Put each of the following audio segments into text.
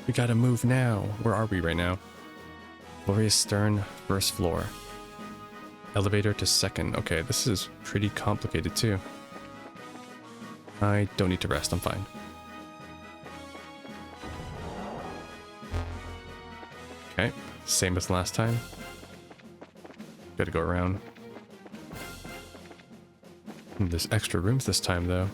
We gotta move now. Where are we right now? Glorious Stern, first floor. Elevator to second. Okay, this is pretty complicated too. I don't need to rest, I'm fine. Okay, same as last time. Gotta go around. There's extra rooms this time though.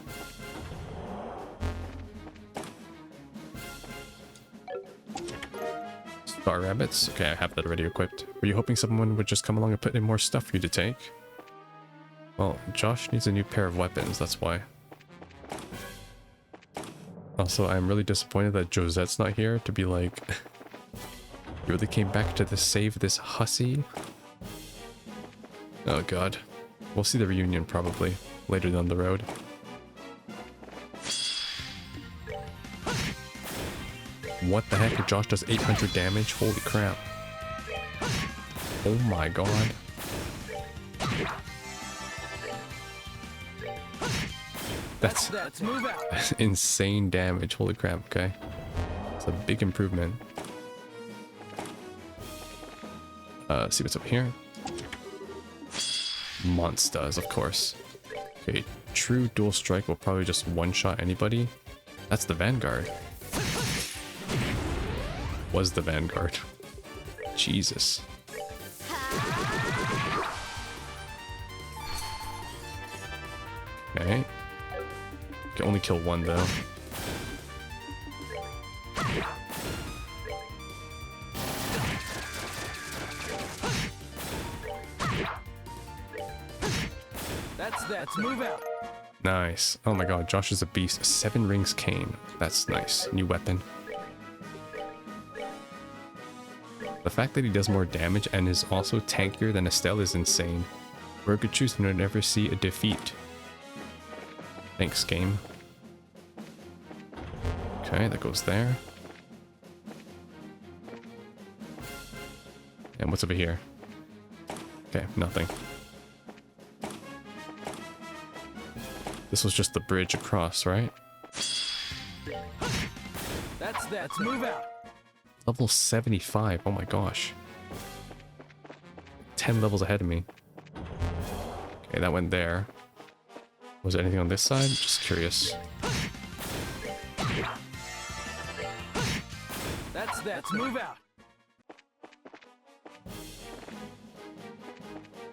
Star rabbits. Okay, I have that already equipped. Were you hoping someone would just come along and put in more stuff for you to take? Well, Josh needs a new pair of weapons, that's why. Also, I'm really disappointed that Josette's not here to be like, you really came back to save this hussy? Oh god. We'll see the reunion probably later down the road. What the heck? Josh does 800 damage? Holy crap. Oh my god. That's insane damage. Holy crap, okay. It's a big improvement. See what's up here. Monsters, of course. Okay, true dual strike will probably just one-shot anybody. That's the Vanguard. Was the Vanguard. Jesus. Okay. Can only kill one though. Let's move out. Nice. Oh my god, Josh is a beast. 7 rings cane. That's nice. New weapon. The fact that he does more damage and is also tankier than Estelle is insane. We're a good choose to never see a defeat. Thanks, game. Okay, that goes there. And what's over here? Okay, nothing. This was just the bridge across, right? Let's move out. Level 75, oh my gosh. 10 levels ahead of me. Okay, that went there. Was there anything on this side? Just curious. Let's move out.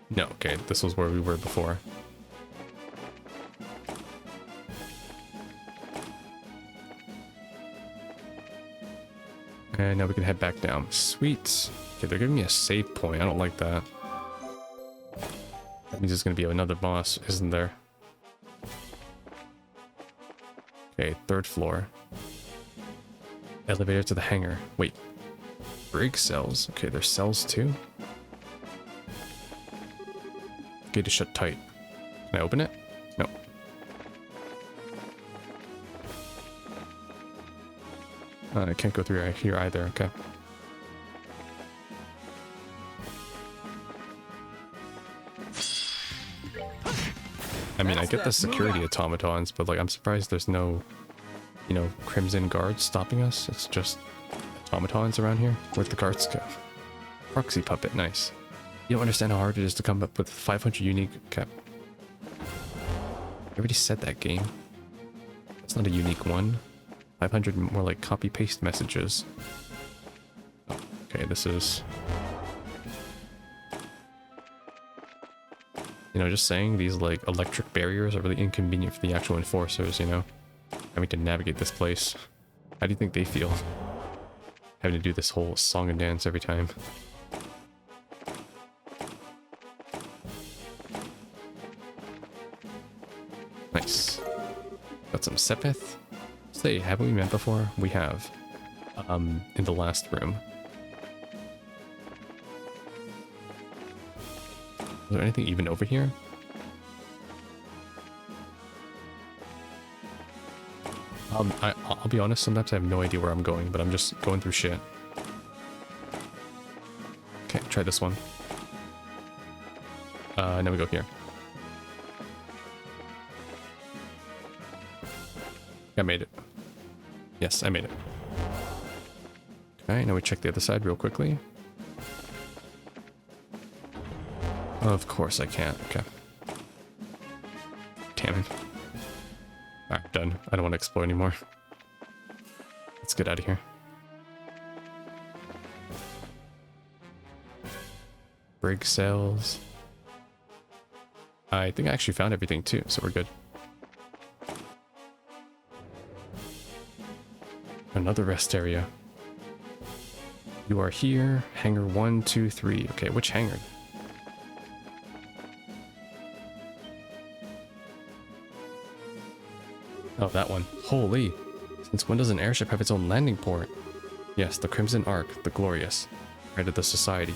No, okay, this was where we were before. And now we can head back down. Sweet. Okay, they're giving me a save point. I don't like that. That means there's going to be another boss, isn't there? Okay, 3rd floor. Elevator to the hangar. Wait. Brig cells? Okay, there's cells too? Gate is shut tight. Can I open it? No. I can't go through here either, okay. I mean, I get the security automatons, but like, I'm surprised there's no, you know, Crimson guards stopping us. It's just automatons around here. Where'd the guards go? Proxy puppet, nice. You don't understand how hard it is to come up with 500 unique... Okay. I already said that game. It's not a unique one. 500 more like copy-paste messages. Okay, this is... You know, just saying, these like electric barriers are really inconvenient for the actual enforcers, you know? Having to navigate this place. How do you think they feel? Having to do this whole song and dance every time. Nice. Got some Sepith. Say, haven't we met before? We have. In the last room. Is there anything even over here? I'll be honest, sometimes I have no idea where I'm going, but I'm just going through shit. Okay, try this one. Now we go here. I made it. Yes, I made it. Alright, now we check the other side real quickly. Of course I can't. Okay. Damn it. Alright, done. I don't want to explore anymore. Let's get out of here. Brig sails. I think I actually found everything too, so we're good. Another rest area. You are here. Hangar 1, 2, 3. Okay, which hangar? Oh, that one. Holy. Since when does an airship have its own landing port? Yes, the Crimson Ark, the Glorious. Right of the Society.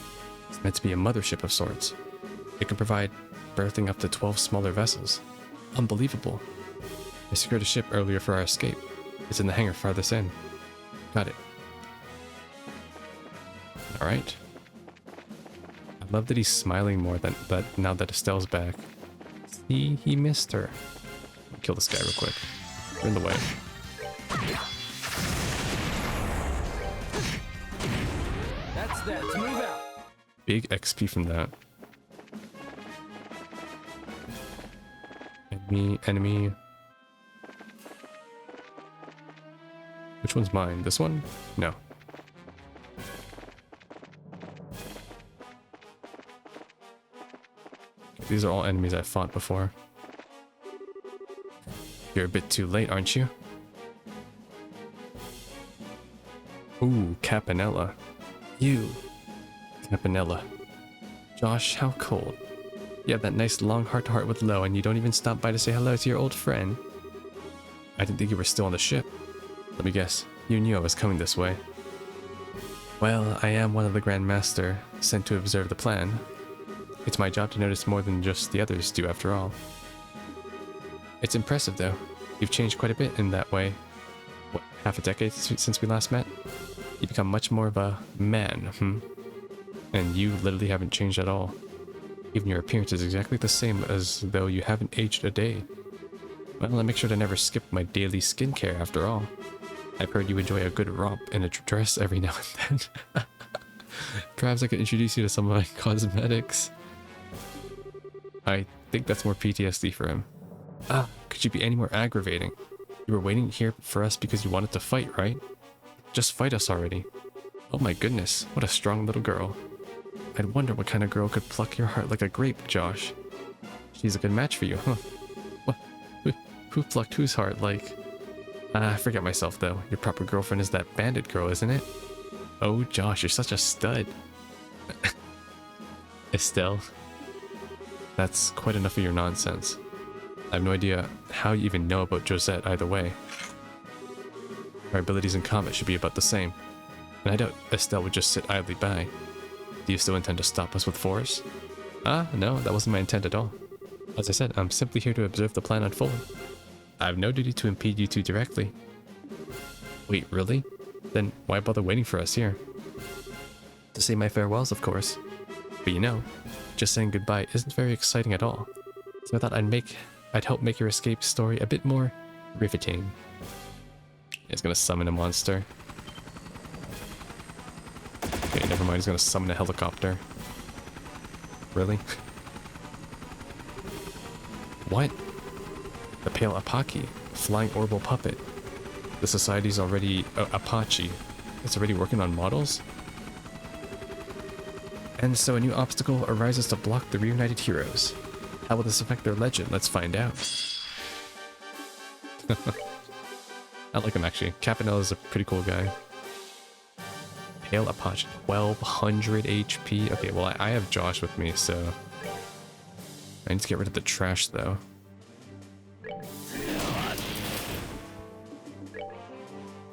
It's meant to be a mothership of sorts. It can provide berthing up to 12 smaller vessels. Unbelievable. I secured a ship earlier for our escape. It's in the hangar farthest in. Got it. Alright. I love that he's smiling more than that now that Estelle's back. See, he missed her. Kill this guy real quick. We're in the way. That's that. Move out. Big XP from that. Enemy. Which one's mine? This one? No. These are all enemies I've fought before. You're a bit too late, aren't you? Ooh, Capanella. You. Capanella. Josh, how cold. You have that nice long heart-to-heart with Lo, and you don't even stop by to say hello to your old friend. I didn't think you were still on the ship. Let me guess, you knew I was coming this way. Well, I am one of the Grand Master, sent to observe the plan. It's my job to notice more than just the others do, after all. It's impressive, though. You've changed quite a bit in that way. What, half a decade since we last met? You've become much more of a man, And you literally haven't changed at all. Even your appearance is exactly the same as though you haven't aged a day. Well, I make sure to never skip my daily skincare, after all. I've heard you enjoy a good romp in a dress every now and then. Perhaps I could introduce you to some of my cosmetics. I think that's more PTSD for him. Ah, could you be any more aggravating? You were waiting here for us because you wanted to fight, right? Just fight us already. Oh my goodness, what a strong little girl. I'd wonder what kind of girl could pluck your heart like a grape, Josh. She's a good match for you, huh? What? Who plucked whose heart, like... I forget myself, though. Your proper girlfriend is that bandit girl, isn't it? Oh, Josh, you're such a stud. Estelle. That's quite enough of your nonsense. I have no idea how you even know about Josette either way. Our abilities in combat should be about the same. And I doubt Estelle would just sit idly by. Do you still intend to stop us with force? Ah, no, that wasn't my intent at all. As I said, I'm simply here to observe the plan unfold. I have no duty to impede you two directly. Wait, really? Then why bother waiting for us here? To say my farewells, of course. But you know, just saying goodbye isn't very exciting at all. So I thought I'd help make your escape story a bit more riveting. He's gonna summon a monster. Okay, never mind, he's gonna summon a helicopter. Really? What? The Pale Apache, flying orbital puppet. The Society's already... Apache. It's already working on models? And so a new obstacle arises to block the reunited heroes. How will this affect their legend? Let's find out. I like him, actually. Capanella's a pretty cool guy. Pale Apache, 1200 HP. Okay, well, I have Josh with me, so... I need to get rid of the trash, though.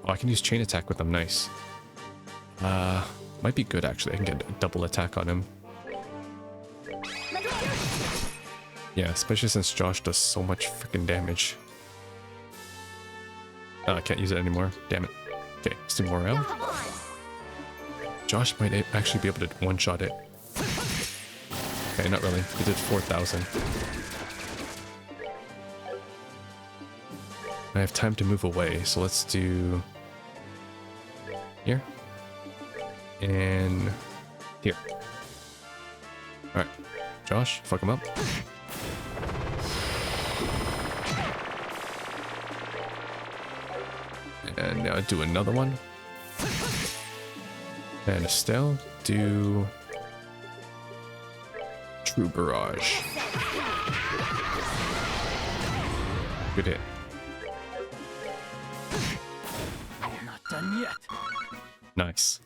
Oh, I can use chain attack with them. Nice. Might be good, actually. I can get a double attack on him. Yeah, especially since Josh does so much freaking damage. Oh, I can't use it anymore. Damn it. Okay, let's do more round. Josh might actually be able to one-shot it. Okay, not really. He did 4,000. I have time to move away, so let's do... Here? And here. Alright. Josh, fuck him up. And now do another one. And Estelle, do True Barrage. Good hit. Not done yet. Nice.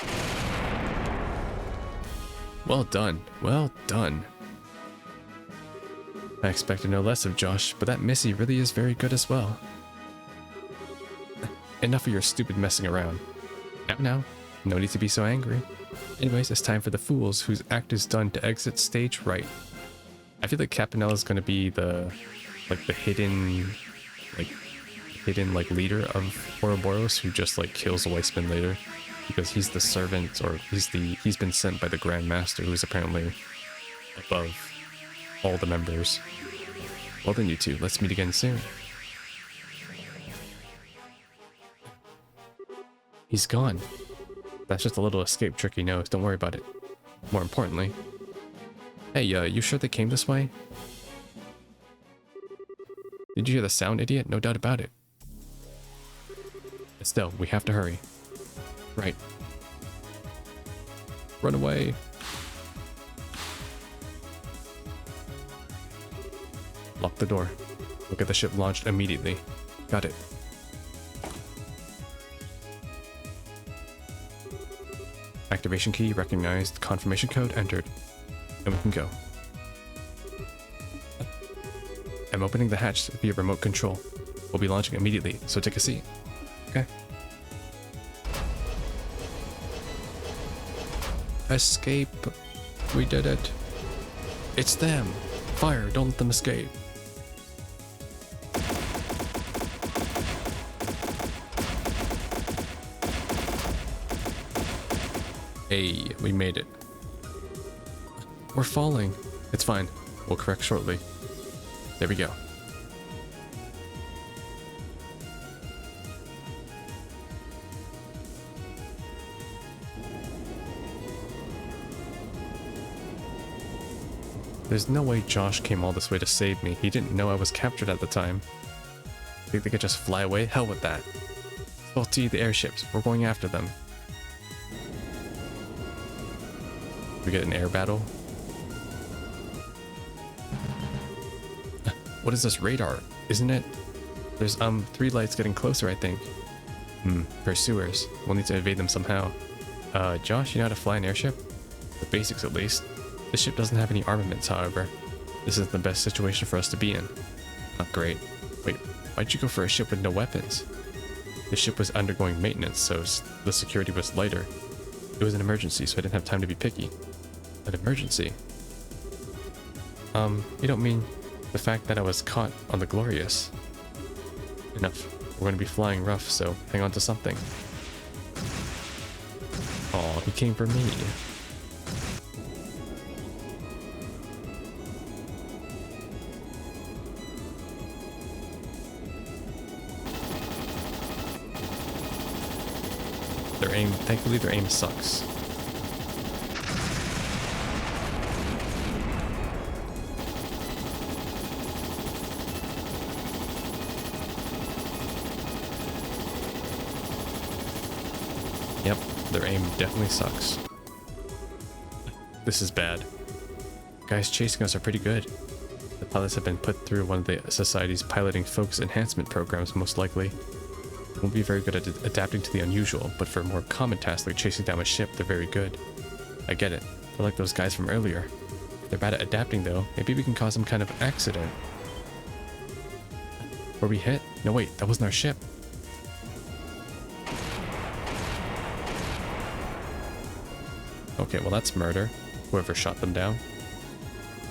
Well done. Well done. I expected no less of Josh, but that Missy really is very good as well. Enough of your stupid messing around. Now, no need to be so angry. Anyways, it's time for the fools whose act is done to exit stage right. I feel like Capanella's gonna be the hidden leader of Ouroboros who just like kills the Weissman later. Because he's the servant, or he's been sent by the Grand Master, who's apparently above all the members. Well then, you two, let's meet again soon. He's gone. That's just a little escape trick he knows. Don't worry about it. More importantly, hey, you sure they came this way? Did you hear the sound, idiot? No doubt about it. Estelle, we have to hurry. Right. Run away. Lock the door. We'll get the ship launched immediately. Got it. Activation key recognized. Confirmation code entered. And we can go. I'm opening the hatch via remote control. We'll be launching immediately, so take a seat. Okay. Escape. We did it. It's them. Fire, don't let them escape. Hey, we made it. We're falling. It's fine. We'll correct shortly. There we go. There's no way Josh came all this way to save me. He didn't know I was captured at the time. Think they could just fly away? Hell with that. Well, to the airships. We're going after them. We get an air battle. What is this radar? Isn't it? There's 3 lights getting closer, I think. Pursuers. We'll need to evade them somehow. Josh, you know how to fly an airship? The basics at least. The ship doesn't have any armaments, however. This is the best situation for us to be in. Not great. Wait, why'd you go for a ship with no weapons? The ship was undergoing maintenance, so the security was lighter. It was an emergency, so I didn't have time to be picky. An emergency? You don't mean the fact that I was caught on the Glorious? Enough. We're going to be flying rough, so hang on to something. Aw, he came for me. Thankfully their aim sucks. Yep, their aim definitely sucks. This is bad. Guys chasing us are pretty good. The pilots have been put through one of the Society's piloting focus enhancement programs, most likely. Won't be very good at adapting to the unusual, but for more common tasks like chasing down a ship, they're very good. I get it. They're like those guys from earlier. If they're bad at adapting though, maybe we can cause some kind of accident. Were we hit? No wait, that wasn't our ship. Okay, well that's murder. Whoever shot them down.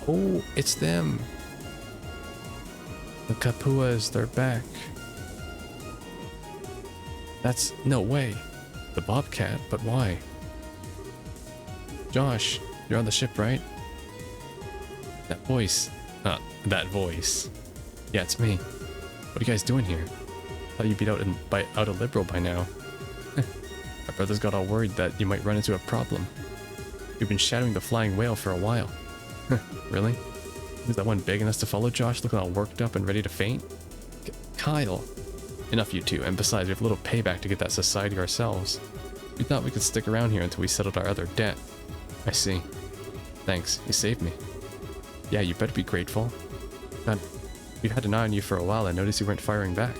Oh, it's them! The Capuas, they're back. That's no way. The Bobcat, but why? Josh, you're on the ship, right? That voice. That voice. Yeah, it's me. What are you guys doing here? Thought you'd be out a liberal by now. My brothers got all worried that you might run into a problem. We've been shadowing the flying whale for a while. Really? Who's that one begging us to follow Josh, looking all worked up and ready to faint? Kyle! Enough you two, and besides, we have a little payback to get that society ourselves. We thought we could stick around here until we settled our other debt. I see. Thanks, you saved me. Yeah, you better be grateful. God, we've had an eye on you for a while and noticed you weren't firing back.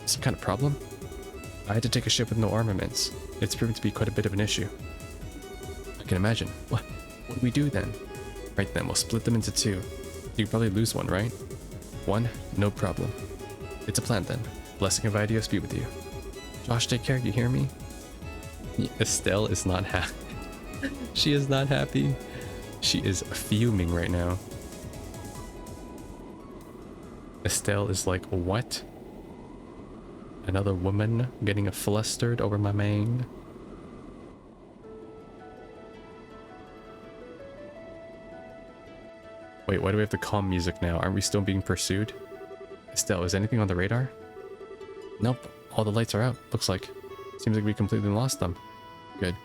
Some kind of problem? I had to take a ship with no armaments. It's proven to be quite a bit of an issue. I can imagine. What do we do then? Right then, we'll split them into two. You probably lose one, right? One? No problem. It's a plan then. Blessing of Idios be with you. Josh, take care, you hear me? Estelle is not happy. She is not happy. She is fuming right now. Estelle is like, what? Another woman getting flustered over my mane? Wait, why do we have the calm music now? Aren't we still being pursued? Estelle, is anything on the radar? Nope, all the lights are out, looks like. Seems like we completely lost them. Good.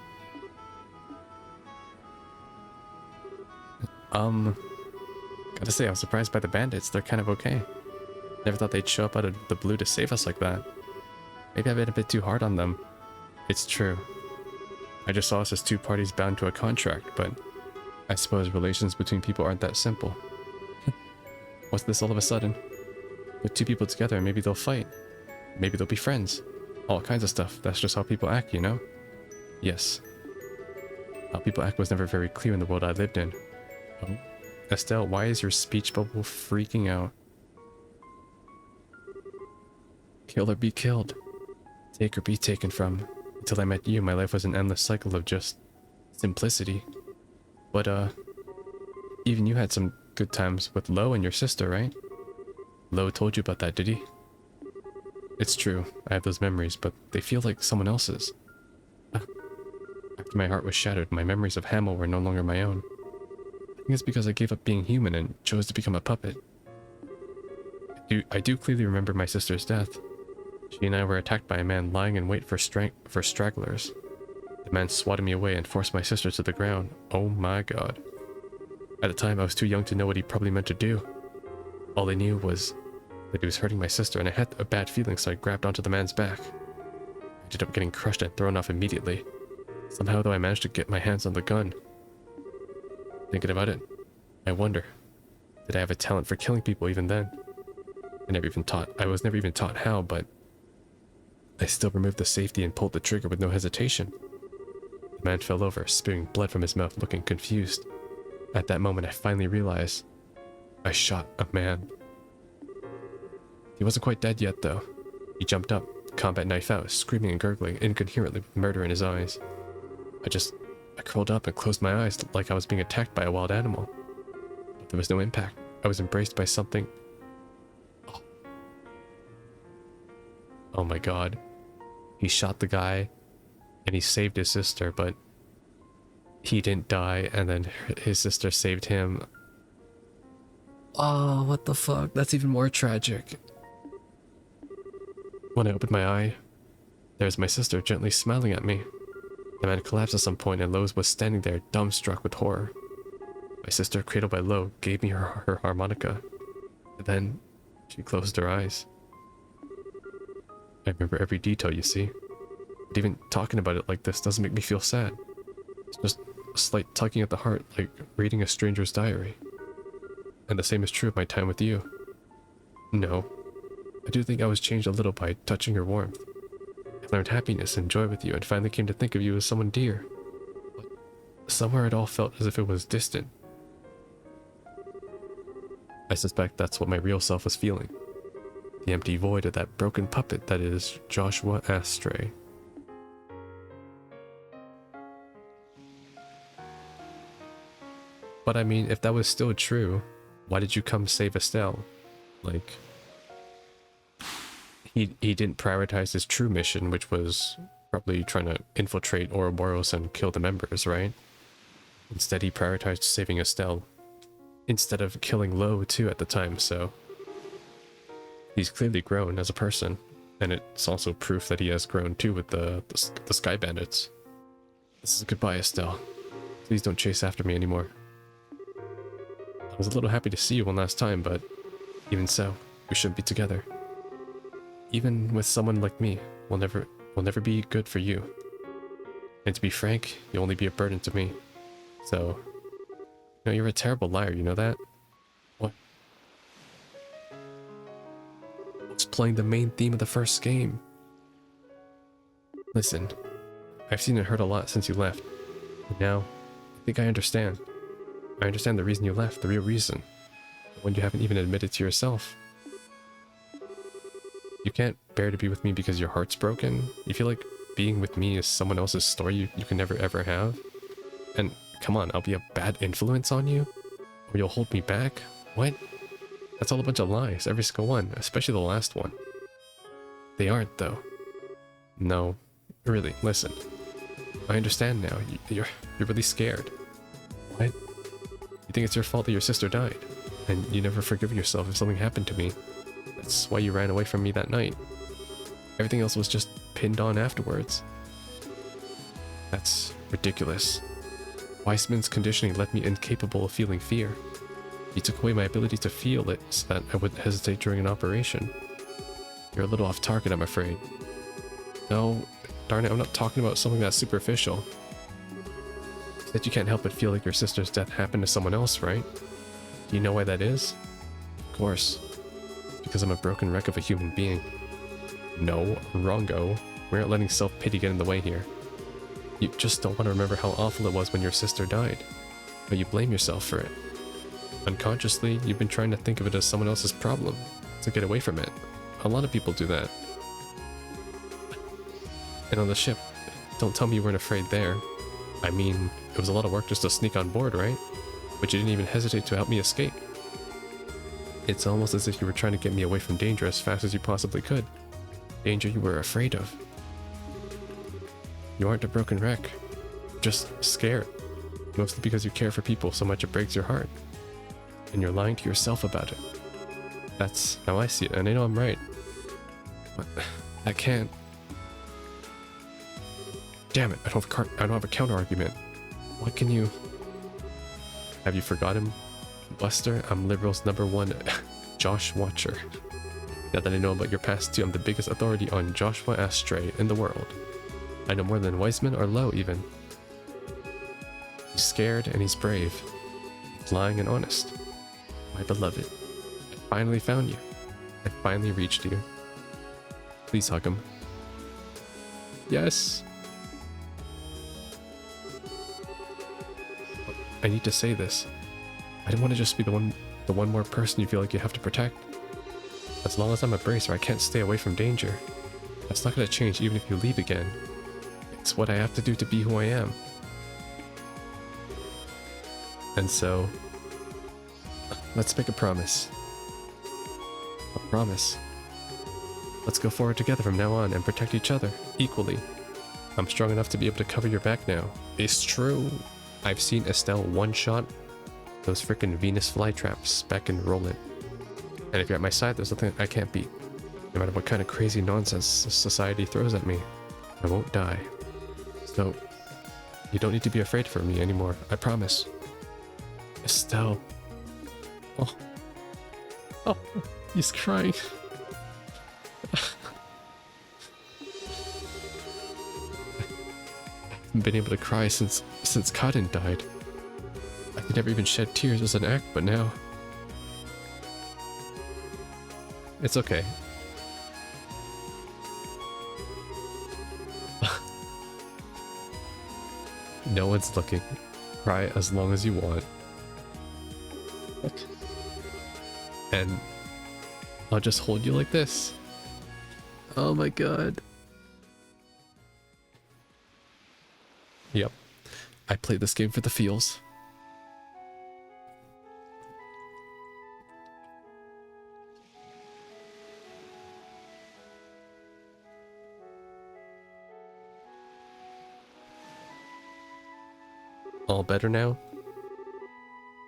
Gotta say, I was surprised by the bandits. They're kind of okay. Never thought they'd show up out of the blue to save us like that. Maybe I've been a bit too hard on them. It's true. I just saw us as two parties bound to a contract, but I suppose relations between people aren't that simple. What's this all of a sudden? Put two people together and maybe they'll fight. Maybe they'll be friends. All kinds of stuff. That's just how people act, you know? Yes. How people act was never very clear in the world I lived in. Oh? Estelle, why is your speech bubble freaking out? Kill or be killed. Take or be taken from. Until I met you, my life was an endless cycle of just simplicity. But, even you had some good times with Lo and your sister, right? Lo told you about that, did he? It's true, I have those memories, but they feel like someone else's. After my heart was shattered, my memories of Hamel were no longer my own. I think it's because I gave up being human and chose to become a puppet. I do clearly remember my sister's death. She and I were attacked by a man lying in wait for stragglers. The man swatted me away and forced my sister to the ground. Oh my god. At the time, I was too young to know what he probably meant to do. All I knew was that he was hurting my sister, and I had a bad feeling, so I grabbed onto the man's back. I ended up getting crushed and thrown off immediately. Somehow, though, I managed to get my hands on the gun. Thinking about it, I wonder, did I have a talent for killing people even then? I was never even taught how, but I still removed the safety and pulled the trigger with no hesitation. The man fell over, spewing blood from his mouth, looking confused. At that moment, I finally realized I shot a man. He wasn't quite dead yet, though. He jumped up, combat knife out, screaming and gurgling incoherently with murder in his eyes. I curled up and closed my eyes like I was being attacked by a wild animal. But there was no impact. I was embraced by something. Oh my god. He shot the guy, and he saved his sister, but he didn't die, and then his sister saved him. Oh, what the fuck? That's even more tragic. When I opened my eye, there's my sister gently smiling at me. The man collapsed at some point, and Lois was standing there, dumbstruck with horror. My sister, cradled by Lo, gave me her harmonica. And then she closed her eyes. I remember every detail, you see. But even talking about it like this doesn't make me feel sad. It's just a slight tugging at the heart, like reading a stranger's diary. And the same is true of my time with you. No, I do think I was changed a little by touching your warmth. I learned happiness and joy with you and finally came to think of you as someone dear. But somewhere it all felt as if it was distant. I suspect that's what my real self was feeling. The empty void of that broken puppet that is Joshua Astray. But I mean, if that was still true, why did you come save Estelle? Like, he didn't prioritize his true mission, which was probably trying to infiltrate Ouroboros and kill the members, right? Instead, he prioritized saving Estelle. Instead of killing Lo too at the time, so he's clearly grown as a person. And it's also proof that he has grown too with the Sky Bandits. This is goodbye, Estelle. Please don't chase after me anymore. I was a little happy to see you one last time, but even so, we shouldn't be together. Even with someone like me, will never be good for you. And to be frank, you'll only be a burden to me. So, you know, you're a terrible liar, you know that? What? It's playing the main theme of the first game. Listen, I've seen and heard a lot since you left. And now, I think I understand. I understand the reason you left, the real reason. The one you haven't even admitted to yourself. You can't bear to be with me because your heart's broken? You feel like being with me is someone else's story you can never ever have? And come on, I'll be a bad influence on you? Or you'll hold me back? What? That's all a bunch of lies, every single one, especially the last one. They aren't, though. No, really, listen. I understand now. You're really scared. What? You think it's your fault that your sister died, and you never forgive yourself if something happened to me. That's why you ran away from me that night. Everything else was just pinned on afterwards. That's ridiculous. Weissman's conditioning left me incapable of feeling fear. He took away my ability to feel it so that I wouldn't hesitate during an operation. You're a little off target, I'm afraid. No, darn it, I'm not talking about something that's superficial. You said you can't help but feel like your sister's death happened to someone else, right? Do you know why that is? Of course. Because I'm a broken wreck of a human being. No, wrongo. We're not letting self-pity get in the way here. You just don't want to remember how awful it was when your sister died. But you blame yourself for it. Unconsciously, you've been trying to think of it as someone else's problem, to get away from it. A lot of people do that. And on the ship, don't tell me you weren't afraid there. I mean, it was a lot of work just to sneak on board, right? But you didn't even hesitate to help me escape. It's almost as if you were trying to get me away from danger as fast as you possibly could. Danger you were afraid of. You aren't a broken wreck. You're just scared. Mostly because you care for people so much it breaks your heart. And you're lying to yourself about it. That's how I see it, and I know I'm right. But I can't. Damn it, I don't have a counter argument. What can you... Have you forgotten, Buster? I'm Liberal's #1 Josh Watcher. Now that I know about your past too, I'm the biggest authority on Joshua Astray in the world. I know more than Weissman or Lowe even. He's scared and he's brave. He's lying and honest. My beloved. I finally found you. I finally reached you. Please hug him. Yes. I need to say this. I didn't want to just be the one more person you feel like you have to protect. As long as I'm a bracer, I can't stay away from danger. That's not going to change even if you leave again. It's what I have to do to be who I am. And so, let's make a promise. A promise. Let's go forward together from now on and protect each other equally. I'm strong enough to be able to cover your back now. It's true. I've seen Estelle one-shot those frickin' Venus flytraps back in Roland. And if you're at my side, there's nothing I can't beat. No matter what kind of crazy nonsense society throws at me, I won't die. So, you don't need to be afraid for me anymore, I promise. Estelle. Oh. Oh, he's crying. I haven't been able to cry since Cotton died. I could never even shed tears as an act, but now... It's okay. No one's looking. Cry as long as you want. And I'll just hold you like this. Oh my god. Yep. I played this game for the feels. All better now?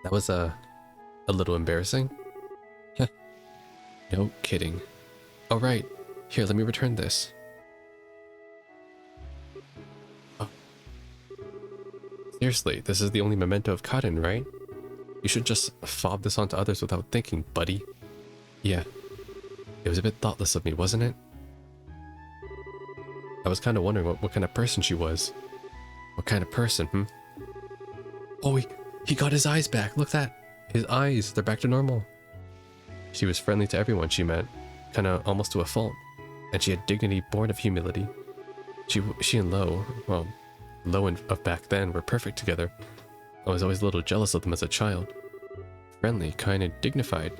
That was a little embarrassing. No kidding. Alright, Here, let me return this. Oh. Seriously, this is the only memento of Karin, right? You should just fob this onto others without thinking, buddy. Yeah. It was a bit thoughtless of me, wasn't it? I was kind of wondering what kind of person she was. What kind of person, Oh, he got his eyes back. Look at that. His eyes, they're back to normal. She was friendly to everyone she met, kind of almost to a fault. And she had dignity born of humility. She and Lo, well, Lo and of back then were perfect together. I was always a little jealous of them as a child. Friendly, kind, and dignified.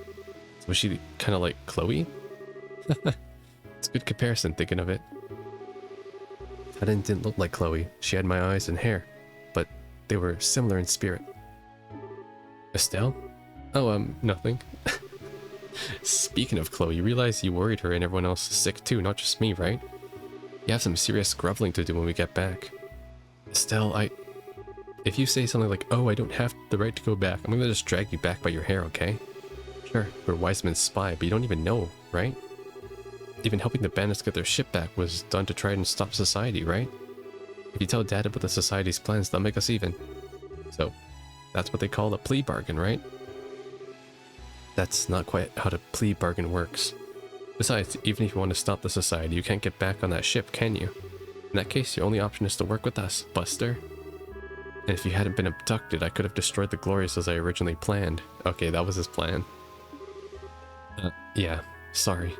Was she kind of like Chloe? It's a good comparison, thinking of it. Karin didn't look like Chloe. She had my eyes and hair, but they were similar in spirit. Estelle? Oh, nothing. Speaking of Chloe, you realize you worried her and everyone else sick too, not just me, right? You have some serious groveling to do when we get back. Estelle, if you say something like, oh, I don't have the right to go back, I'm gonna just drag you back by your hair, okay? Sure, we're Wiseman's spy, but you don't even know, right? Even helping the bandits get their ship back was done to try and stop society, right? If you tell Dad about the society's plans, they'll make us even. So, that's what they call a plea bargain, right? That's not quite how the plea bargain works. Besides, even if you want to stop the society, you can't get back on that ship, can you? In that case, your only option is to work with us, Buster. And if you hadn't been abducted, I could have destroyed the Glorious as I originally planned. Okay, that was his plan. Yeah, sorry.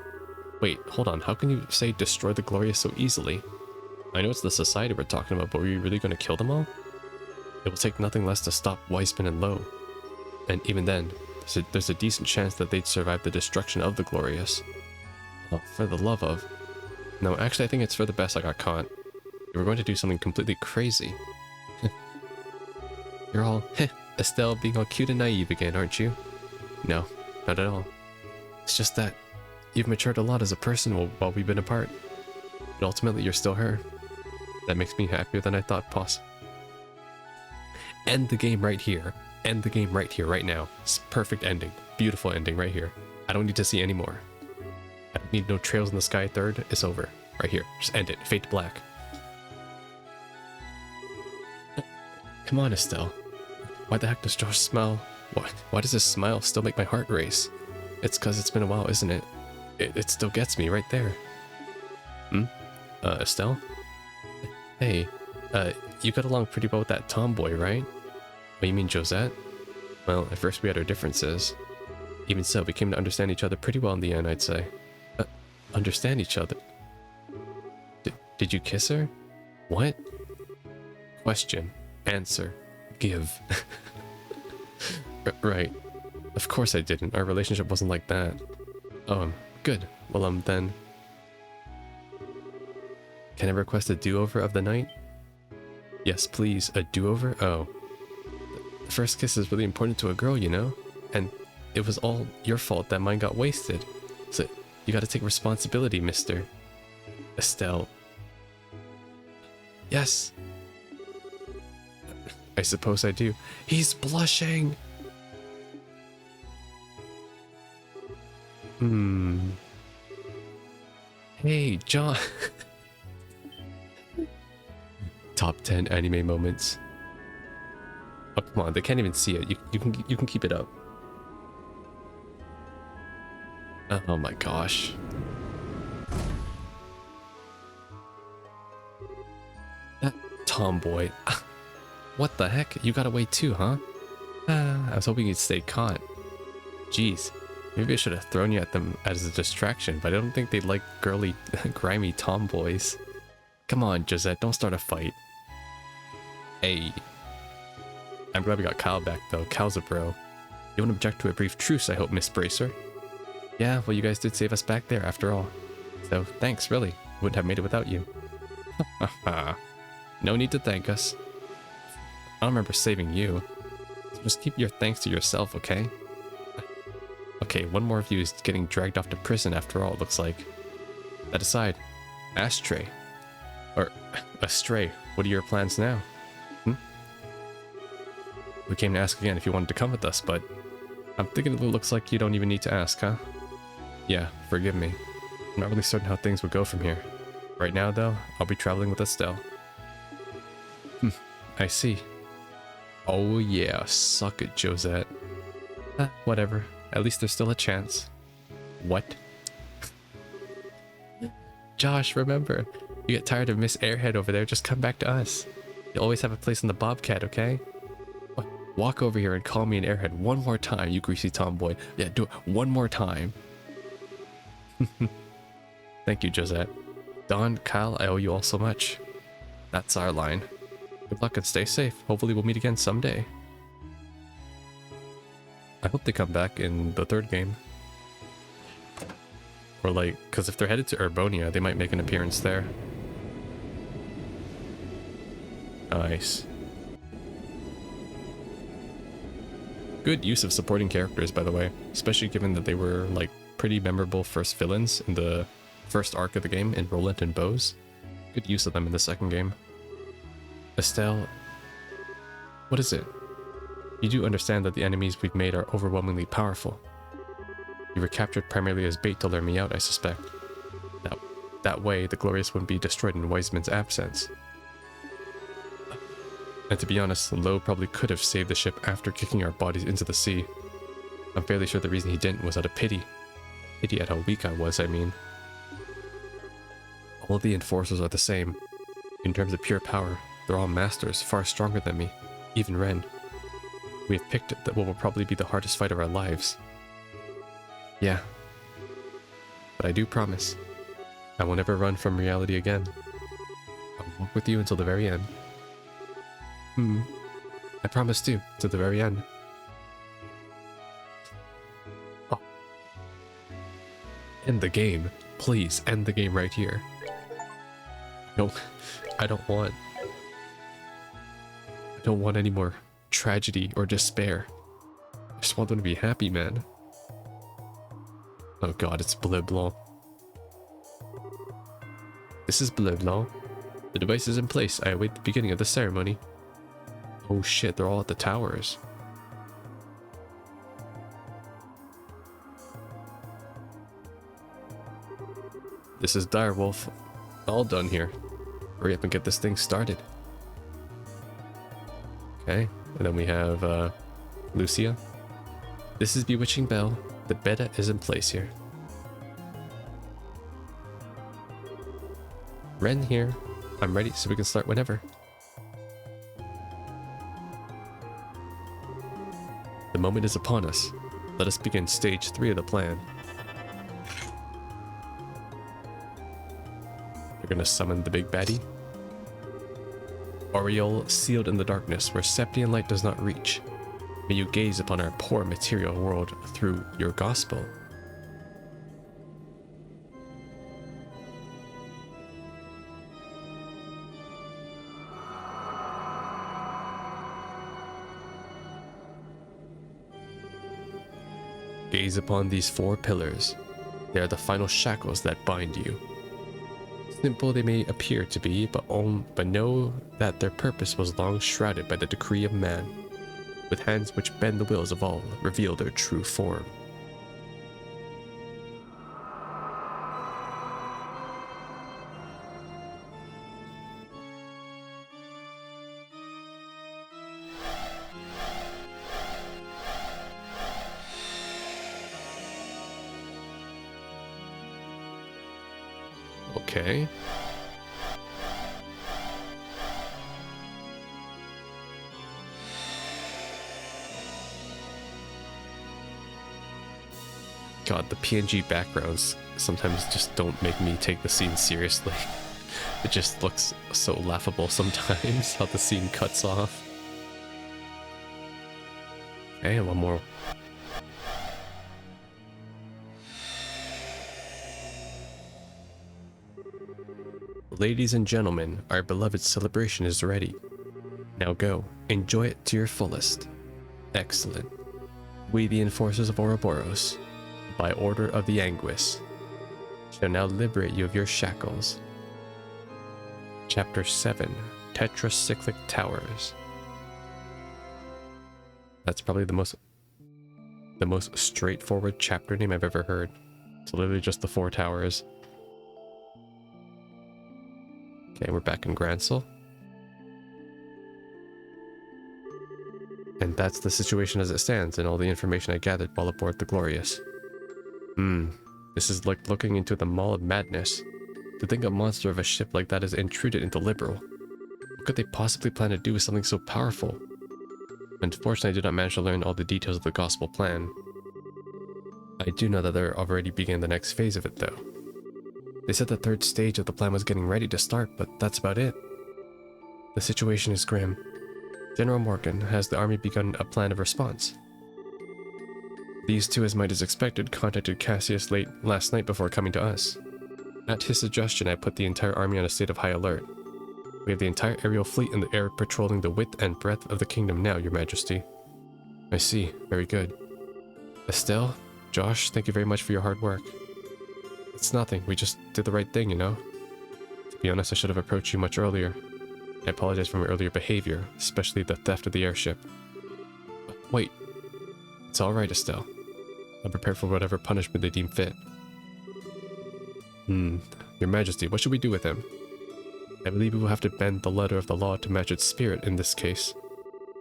Wait, hold on, how can you say destroy the Glorious so easily? I know it's the society we're talking about, but were you really going to kill them all? It will take nothing less to stop Wiseman and Lo. And even then, there's a decent chance that they'd survive the destruction of the Glorious. Oh, for the love of... No, actually I think it's for the best I got caught. You were going to do something completely crazy. You're all, Estelle being all cute and naive again, aren't you? No, not at all. It's just that you've matured a lot as a person while we've been apart. But ultimately you're still her. That makes me happier than I thought possible. End the game right here. End the game right here, right now. It's perfect ending. Beautiful ending right here. I don't need to see any more. I don't need no trails in the sky third. It's over. Right here. Just end it. Fade to black. Come on, Estelle. Why the heck does Josh smile? Why does his smile still make my heart race? It's because it's been a while, isn't it? It still gets me right there. Estelle? Hey, you got along pretty well with that tomboy, right? Oh, you mean Josette? Well, at first we had our differences. Even so, we came to understand each other pretty well in the end, I'd say. Understand each other? Did you kiss her? What? Question. Answer. Give. Right. Of course I didn't. Our relationship wasn't like that. Oh, good. Well, then... Can I request a do-over of the night? Yes, please. A do-over? Oh. The first kiss is really important to a girl, you know? And it was all your fault that mine got wasted. So you gotta take responsibility, mister. Estelle. Yes. I suppose I do. He's blushing! Hey, John. Top 10 anime moments. Oh, come on, they can't even see it. You can keep it up. Oh my gosh. That tomboy. What the heck? You got away too, huh? I was hoping you'd stay caught. Jeez. Maybe I should have thrown you at them as a distraction, but I don't think they'd like girly, grimy tomboys. Come on, Josette, don't start a fight. Hey. I'm glad we got Kyle back, though. Kyle's a bro. You won't object to a brief truce, I hope, Miss Bracer? Yeah, well, you guys did save us back there, after all. So, thanks, really. Wouldn't have made it without you. No need to thank us. I don't remember saving you. So just keep your thanks to yourself, okay? Okay, one more of you is getting dragged off to prison after all, it looks like. That aside, Ashtray. Or, Astray, what are your plans now? We came to ask again if you wanted to come with us, but I'm thinking it looks like you don't even need to ask, huh? Yeah, forgive me. I'm not really certain how things would go from here. Right now, though, I'll be traveling with Estelle. I see. Oh yeah, suck it, Josette. Whatever. At least there's still a chance. What? Josh, remember, you get tired of Miss Airhead over there, just come back to us. You'll always have a place on the Bobcat, okay? Walk over here and call me an Airhead one more time, you greasy tomboy. Yeah, do it one more time. Thank you, Josette. Don, Kyle, I owe you all so much. That's our line. Good luck and stay safe. Hopefully we'll meet again someday. I hope they come back in the third game. Or like, because if they're headed to Urbonia, they might make an appearance there. Nice. Good use of supporting characters, by the way. Especially given that they were like pretty memorable first villains in the first arc of the game in Roland and Bose. Good use of them in the second game. Estelle, what is it? You do understand that the enemies we've made are overwhelmingly powerful. You were captured primarily as bait to lure me out, I suspect. That way, the Glorious wouldn't be destroyed in Wiseman's absence. And to be honest, Lowe probably could have saved the ship after kicking our bodies into the sea. I'm fairly sure the reason he didn't was out of pity. Pity at how weak I was, I mean. All of the Enforcers are the same. In terms of pure power, they're all masters, far stronger than me. Even Ren. We have picked what will probably be the hardest fight of our lives. Yeah. But I do promise, I will never run from reality again. I'll walk with you until the very end. I promise too, to the very end. Oh. End the game. Please, end the game right here. No, I don't want any more tragedy or despair. I just want them to be happy, man. Oh god, it's Bleu Blanc. This is Bleu Blanc. The device is in place. I await the beginning of the ceremony. Oh shit, they're all at the towers. This is Direwolf. All done here. Hurry up and get this thing started. Okay, and then we have Lucia. This is Bewitching Belle. The beta is in place here. Ren here. I'm ready, so we can start whenever. The moment is upon us. Let us begin stage 3 of the plan. We're gonna summon the big baddie. Aureole sealed in the darkness where Septian light does not reach. May you gaze upon our poor material world through your gospel. Gaze upon these 4 pillars. They are the final shackles that bind you. Simple they may appear to be, but know that their purpose was long shrouded by the decree of man. With hands which bend the wills of all, reveal their true form. Okay. God, the PNG backgrounds sometimes just don't make me take the scene seriously. It just looks so laughable sometimes, how the scene cuts off. Okay, one more. Ladies and gentlemen, our beloved celebration is ready. Now go, enjoy it to your fullest. Excellent. We, the enforcers of Ouroboros, by order of the Anguis, shall now liberate you of your shackles. Chapter 7, Tetracyclic Towers. That's probably the most straightforward chapter name I've ever heard. It's literally just the 4 towers. Okay, we're back in Gransel. And that's the situation as it stands, and all the information I gathered while aboard the Glorious. This is like looking into the maw of madness. To think a monster of a ship like that is intruded into Liberal. What could they possibly plan to do with something so powerful? Unfortunately, I did not manage to learn all the details of the gospel plan. I do know that they're already beginning the next phase of it, though. They said the third stage of the plan was getting ready to start, but that's about it. The situation is grim. General Morgan has the army begun a plan of response. These two, as might as expected, contacted Cassius late last night before coming to us. At his suggestion, I put the entire army on a state of high alert. We have the entire aerial fleet in the air patrolling the width and breadth of the kingdom now, Your Majesty. I see. Very good. Estelle, Josh, thank you very much for your hard work. It's nothing. We just did the right thing, you know? To be honest, I should have approached you much earlier. I apologize for my earlier behavior, especially the theft of the airship. Wait. It's alright, Estelle. I'm prepared for whatever punishment they deem fit. Your Majesty, what should we do with him? I believe we will have to bend the letter of the law to match its spirit in this case.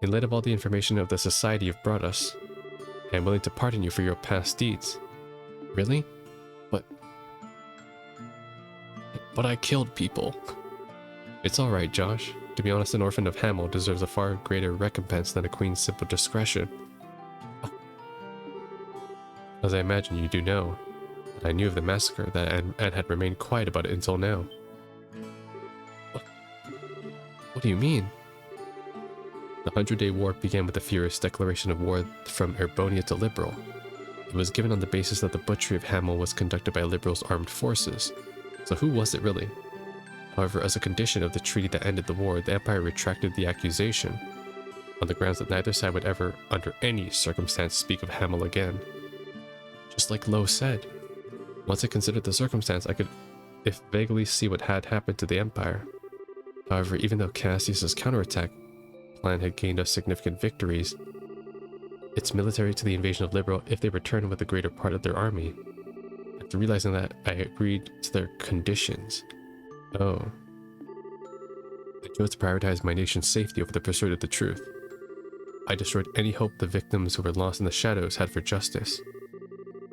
In light of all the information of the society you've brought us, I am willing to pardon you for your past deeds. Really? But I killed people. It's alright, Josh. To be honest, an orphan of Hamel deserves a far greater recompense than a queen's simple discretion. As I imagine you do know, I knew of the massacre that and had remained quiet about it until now. What do you mean? The 100-Day War began with the furious declaration of war from Erbonia to Liberal. It was given on the basis that the butchery of Hamel was conducted by Liberal's armed forces. So who was it really? However, as a condition of the treaty that ended the war, the Empire retracted the accusation, on the grounds that neither side would ever, under any circumstance, speak of Hamel again. Just like Lo said. Once I considered the circumstance, I could, if vaguely, see what had happened to the Empire. However, even though Cassius's counterattack plan had gained us significant victories, its military to the invasion of Liberal if they returned with the greater part of their army. After realizing that, I agreed to their conditions. Oh. I chose to prioritize my nation's safety over the pursuit of the truth. I destroyed any hope the victims who were lost in the shadows had for justice.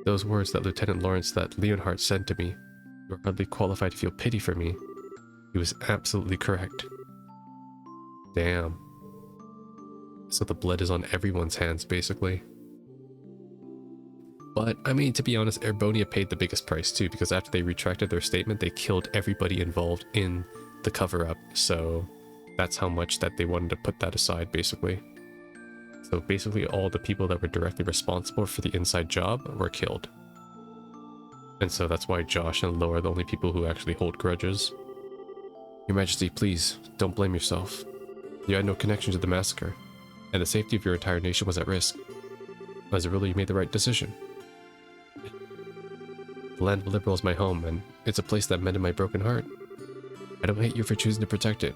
Those words that Lieutenant Lawrence that Leonhardt said to me, "You are hardly qualified to feel pity for me." He was absolutely correct. Damn. So the blood is on everyone's hands, basically. But, I mean, to be honest, Erbonia paid the biggest price too, because after they retracted their statement, they killed everybody involved in the cover-up, so that's how much that they wanted to put that aside, basically. So basically all the people that were directly responsible for the inside job were killed. And so that's why Josh and Lo are the only people who actually hold grudges. Your Majesty, please, don't blame yourself. You had no connection to the massacre, and the safety of your entire nation was at risk. As a ruler, you made the right decision. The land of Liberal is my home, and it's a place that mended my broken heart. I don't hate you for choosing to protect it.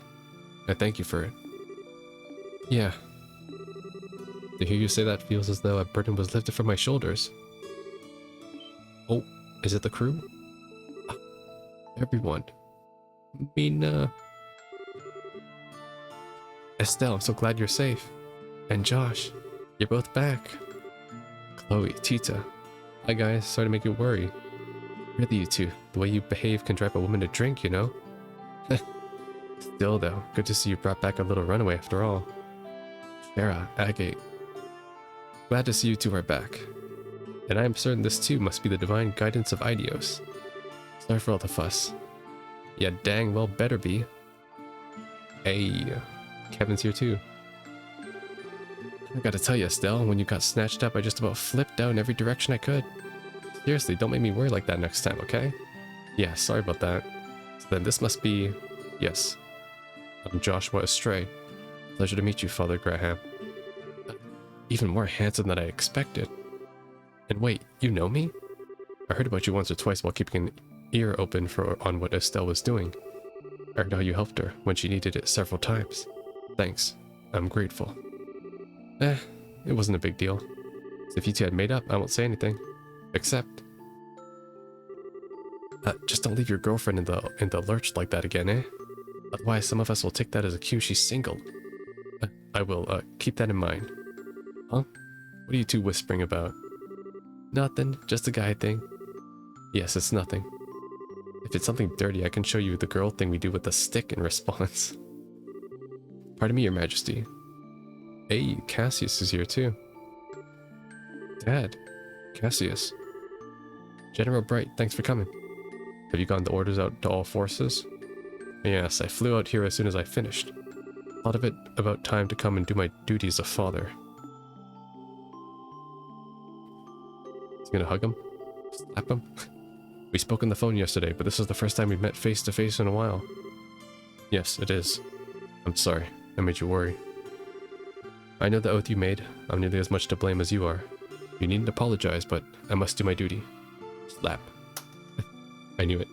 I thank you for it. Yeah. To hear you say that feels as though a burden was lifted from my shoulders. Oh, is it the crew? Everyone. Mina. Estelle, I'm so glad you're safe. And Josh, you're both back. Chloe, Tita. Hi guys, sorry to make you worry. Really, you two, the way you behave can drive a woman to drink, you know? Still though, good to see you brought back a little runaway after all. Shara, Agate. Glad to see you two are back. And I am certain this too must be the divine guidance of Idios. Sorry for all the fuss. Yeah, dang well better be. Hey, Kevin's here too. I gotta tell you, Estelle, when you got snatched up, I just about flipped out in every direction I could. Seriously, don't make me worry like that next time, okay? Yeah, sorry about that. So then this must be... Yes. I'm Joshua Estray. Pleasure to meet you, Father Graham. Even more handsome than I expected. And wait, you know me? I heard about you once or twice while keeping an ear open on what Estelle was doing. I heard how you helped her when she needed it several times. Thanks. I'm grateful. It wasn't a big deal. So if you two had made up, I won't say anything. Except... just don't leave your girlfriend in the lurch like that again, eh? Otherwise, some of us will take that as a cue she's single. I will, keep that in mind. Huh? What are you two whispering about? Nothing, just a guy thing. Yes, it's nothing. If it's something dirty, I can show you the girl thing we do with the stick in response. Pardon me, Your Majesty. Hey, Cassius is here too. Dad, Cassius. General Bright, thanks for coming. Have you gotten the orders out to all forces? Yes, I flew out here as soon as I finished. Thought of it about time to come and do my duty as a father. Is he gonna hug him? Slap him? We spoke on the phone yesterday, but this is the first time we've met face to face in a while. Yes, it is. I'm sorry, I made you worry. I know the oath you made. I'm nearly as much to blame as you are. You needn't apologize, but I must do my duty. Slap. I knew it.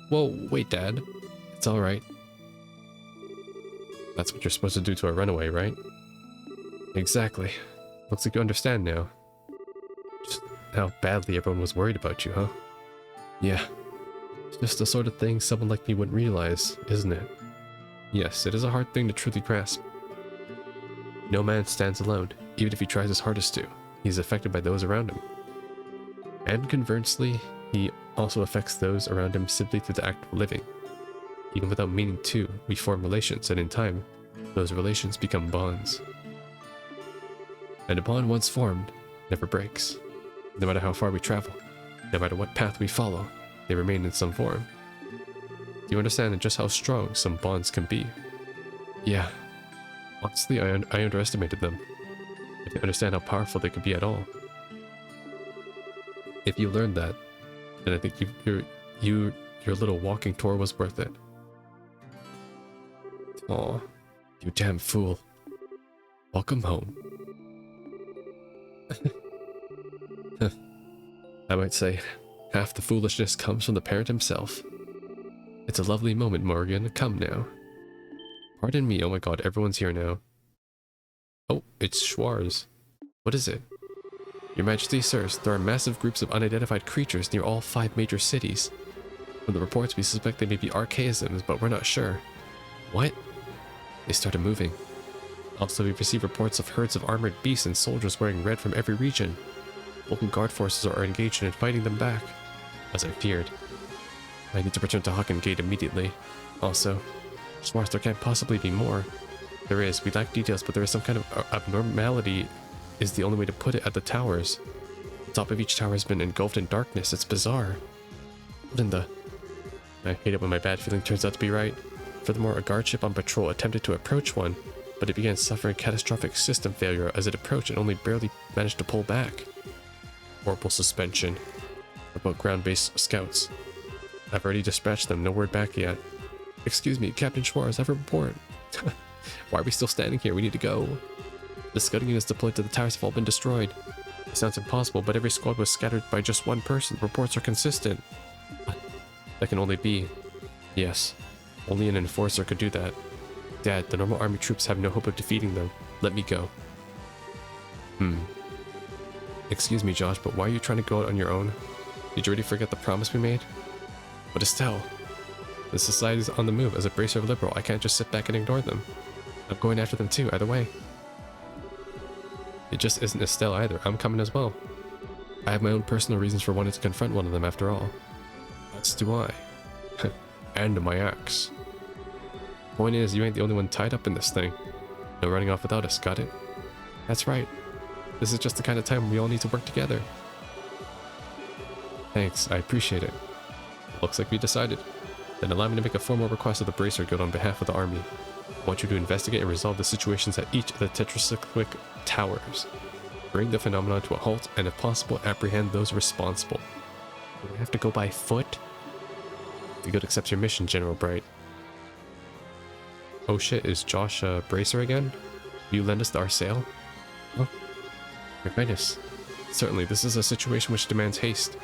Whoa, wait, Dad. It's alright. That's what you're supposed to do to a runaway, right? Exactly. Looks like you understand now. Just how badly everyone was worried about you, huh? Yeah. It's just the sort of thing someone like me wouldn't realize, isn't it? Yes, it is a hard thing to truly grasp. No man stands alone, even if he tries his hardest to. He's affected by those around him. And conversely, he also affects those around him simply through the act of living. Even without meaning to, we form relations, and in time, those relations become bonds. And a bond once formed never breaks. No matter how far we travel, no matter what path we follow, they remain in some form. Do you understand just how strong some bonds can be? Yeah. Honestly, I underestimated them. I didn't understand how powerful they could be at all. If you learned that, then I think your little walking tour was worth it. Aw, you damn fool. Welcome home. I might say, half the foolishness comes from the parent himself. It's a lovely moment, Morgan. Come now. Pardon me, oh my god, everyone's here now. Oh, it's Schwarz. What is it? Your Majesty, sirs, there are massive groups of unidentified creatures near all 5 major cities. From the reports, we suspect they may be archaisms, but we're not sure. What? They started moving. Also, we've received reports of herds of armored beasts and soldiers wearing red from every region. Local guard forces are engaged in fighting them back. As I feared. I need to return to Haken Gate immediately. Also, Schwarz, there can't possibly be more. There is. We lack details, but there is some kind of abnormality, is the only way to put it, at the towers. The top of each tower has been engulfed in darkness. It's bizarre. What in the... I hate it when my bad feeling turns out to be right. Furthermore, a guard ship on patrol attempted to approach one, but it began suffering catastrophic system failure as it approached and only barely managed to pull back. Horrible suspension. About ground-based scouts. I've already dispatched them, no word back yet. Excuse me, Captain Schwarz, I have a report. Why are we still standing here? We need to go. The scouting units deployed to the towers have all been destroyed. It sounds impossible, but every squad was scattered by just one person. Reports are consistent. That can only be... Yes. Only an enforcer could do that. Dad, the normal army troops have no hope of defeating them. Let me go. Excuse me, Josh, but why are you trying to go out on your own? Did you already forget the promise we made? But Estelle, the society's on the move. As a bracer of liberal, I can't just sit back and ignore them. I'm going after them too, either way. It just isn't Estelle either. I'm coming as well. I have my own personal reasons for wanting to confront one of them after all. As do I. And my axe. Point is, you ain't the only one tied up in this thing. No running off without us, got it? That's right. This is just the kind of time we all need to work together. Thanks, I appreciate it. Looks like we decided. Then allow me to make a formal request of the Bracer Guild on behalf of the army. I want you to investigate and resolve the situations at each of the tetracyclic towers. Bring the phenomenon to a halt and, if possible, apprehend those responsible. Do we have to go by foot? The guild accepts your mission, General Bright. Oh shit, is Josh a Bracer again? Will you lend us our sail? Huh? Your Highness. Certainly, this is a situation which demands haste.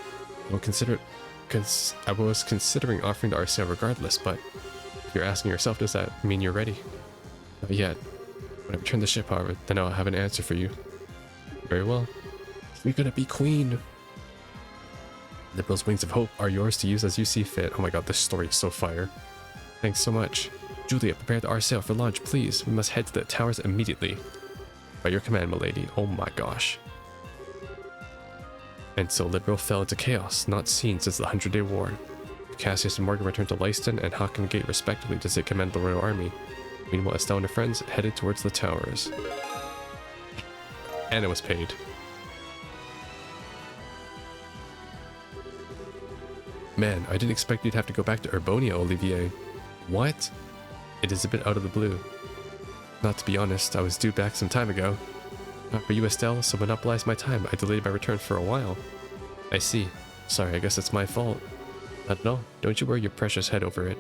I was considering offering to our sail regardless, but if you're asking yourself, does that mean you're ready? Not yet. When I return the ship, however, then I'll have an answer for you. Very well. We're gonna be queen. Liberal's wings of hope are yours to use as you see fit. Oh my god, this story is so fire. Thanks so much. Julia, prepare the sail for launch, please. We must head to the towers immediately. By your command, milady. Oh my gosh. And so Liberal fell into chaos, not seen since the 100-Day War. Cassius and Morgan returned to Leiston and Hawken Gate respectively to take command of the Royal Army. Meanwhile, Estelle and her friends headed towards the towers. And it was paid. Man, I didn't expect you'd have to go back to Urbonia, Olivier. What? It is a bit out of the blue. Not to be honest, I was due back some time ago. Not for you, Estelle, so monopolized my time. I delayed my return for a while. I see. Sorry, I guess it's my fault. Not at all. Don't you worry your precious head over it.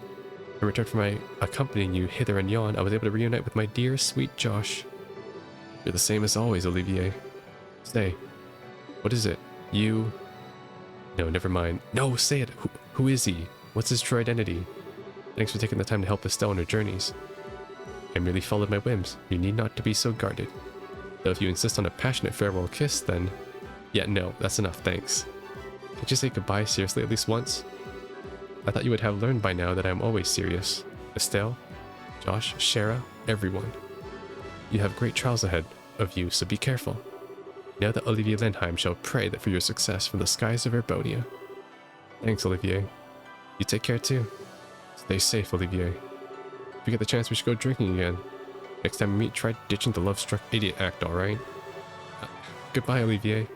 In return for my accompanying you hither and yon, I was able to reunite with my dear, sweet Josh. You're the same as always, Olivier. Say, what is it? You... No, never mind. No, say it. Who is he? What's his true identity? Thanks for taking the time to help Estelle on her journeys. I merely followed my whims. You need not to be so guarded. Though if you insist on a passionate farewell kiss, then... Yeah, no, that's enough, thanks. Can't you say goodbye seriously at least once? I thought you would have learned by now that I am always serious. Estelle, Josh, Shara, everyone. You have great trials ahead of you, so be careful. Now that Olivier Lindheim shall pray that for your success from the skies of Urbonia. Thanks, Olivier. You take care too. Stay safe, Olivier. If we get the chance, we should go drinking again. Next time we meet, try ditching the love-struck idiot act, alright? Goodbye, Olivier.